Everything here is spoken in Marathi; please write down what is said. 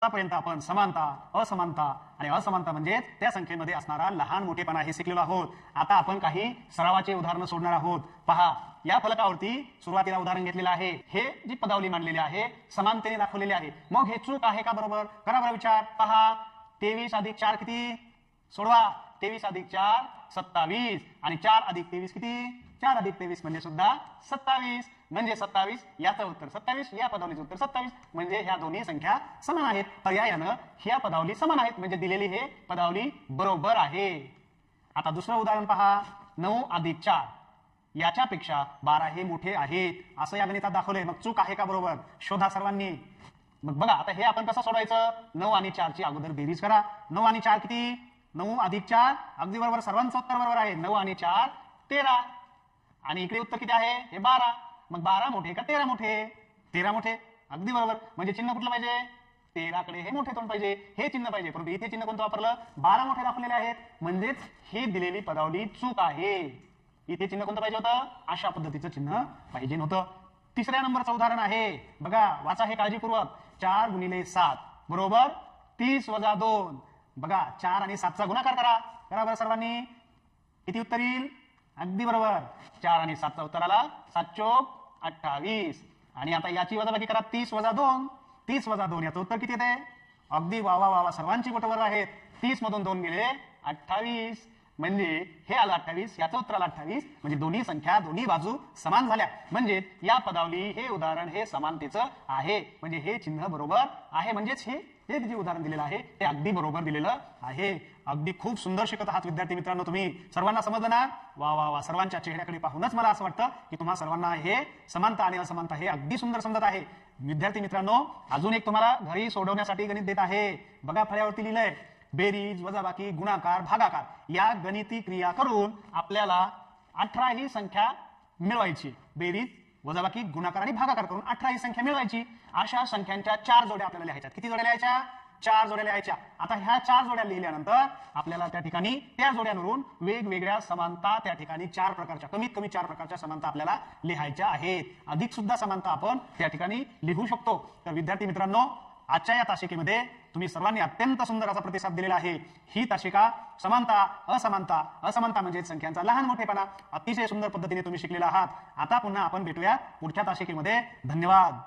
आतापर्यंत आपण समानता, असमानता आणि असमानता म्हणजे त्या संख्येमध्ये असणारा लहान मोठेपणा हे शिकलेलो आहोत. आता आपण काही सरावाचे उदाहरणं सोडणार आहोत. पहा, या फलकावरती सुरुवातीला उदाहरण घेतलेलं आहे. हे जी पदावली मांडलेली आहे समानतेने दाखवलेली आहे. मग हे चूक आहे का बरोबर? करा बरं विचार. पहा, 23 अधिक 4 किती? सोडवा. 23 अधिक 4 27 आणि 4 अधिक 23 किती? 4 अधिक 23 म्हणजे सुद्धा 27 म्हणजे 27. याचं उत्तर 27. या पदावलीचं उत्तर 27 म्हणजे ह्या दोन्ही संख्या समान आहेत. पर्यायानं ह्या पदावली समान आहेत म्हणजे दिलेली हे पदावली बरोबर आहे. आता दुसरं उदाहरण पहा. 9 अधिक 4 याच्यापेक्षा 12 हे मोठे आहेत असं या गणितात दाखवलंय. मग चूक आहे का बरोबर? शोधा सर्वांनी. मग बघा आता हे आपण कसं सोडवायचं? 9 आणि 4 ची अगोदर बेरीज करा. 9 आणि 4 किती? 9 अधिक 4 अगदी बरोबर. सर्वांचं उत्तर बरोबर आहे. 9 आणि 4 13 आणि इकडे उत्तर किती आहे? हे 12. मग 12 मोठे का 13 मोठे? 13 मोठे. अगदी बरोबर. म्हणजे चिन्ह कुठलं पाहिजे? 13 कडे हे मोठे तोंड पाहिजे, हे चिन्ह पाहिजे. परंतु इथे चिन्ह कोणतं वापरलं? 12 मोठे दाखवलेले आहेत म्हणजेच ही दिलेली पदावली चूक आहे. इथे चिन्ह कोणतं पाहिजे होतं? अशा पद्धतीचं चिन्ह पाहिजे नव्हतं. तिसऱ्या नंबरचं उदाहरण आहे. बघा, वाचा हे काळजीपूर्वक. 4 गुणिले 7 बरोबर 30 वजा 2. बघा, 4 आणि 7 चा गुणाकार करा. करा बरं सर्वांनी. किती उत्तर येईल? अगदी बरोबर. 4 आणि 7 चा उत्तर आला 7 चोक 28. आणि आता याची वजाबाकी करा. 30 वजा 2. 30 वजा 2 याचं उत्तर किती येते? अगदी वावा वावा, सर्वांची बोटं वर आहेत. 30 मधून 2 गेले 28 म्हणजे हे आलं 28. याचं उत्तर आलं 28. म्हणजे दोन्ही संख्या दोन्ही बाजू समान झाल्या. म्हणजे या पदावली हे उदाहरण हे समानतेचं आहे. म्हणजे हे चिन्ह बरोबर आहे. म्हणजेच हे जे उदाहरण दिलेलं आहे ते अगदी बरोबर दिलेलं आहे. अगदी खूप सुंदर शिकत आहात विद्यार्थी मित्रांनो तुम्ही. सर्वांना समजलं ना? वा वा वा. सर्वांच्या चेहऱ्याकडे पाहूनच मला असं वाटतं की तुम्हा सर्वांना हे समानता आणि असमानता हे अगदी सुंदर समजत आहे. विद्यार्थी मित्रांनो, अजून एक तुम्हाला घरी सोडवण्यासाठी गणित देत आहे. बघा, फळ्यावरती लिहिलंय बेरीज, वजाबाकी, गुणाकार, भागाकार या गणिती क्रिया करून आपल्याला 18 ही संख्या मिळवायची. बेरीज, वजाबाकी, गुणाकार आणि भागाकार करून 18 ही संख्या मिळवायची. अशा संख्यांच्या 4 जोड्या आपल्याला लिहायच्या. किती जोड्या लिहायच्या? 4 जोड्या लिहायच्या. आता ह्या 4 जोड्या लिहिल्यानंतर आपल्याला त्या ठिकाणी त्या जोड्यांवरून वेगवेगळ्या समानता त्या ठिकाणी 4 प्रकारच्या, कमीत कमी 4 प्रकारच्या समानता आपल्याला लिहायच्या आहेत. अधिक सुद्धा समानता आपण त्या ठिकाणी लिहू शकतो. तर विद्यार्थी मित्रांनो, आजच्या या तासिकेमध्ये तुम्ही सर्वांनी अत्यंत सुंदर असा प्रतिसाद दिलेला आहे. ही तासिका समानता, असमानता, असमानता म्हणजे संख्यांचा लहान मोठेपणा अतिशय सुंदर पद्धतीने तुम्ही शिकलेला आहात. आता पुन्हा आपण भेटूया पुढच्या तासिकेमध्ये. धन्यवाद.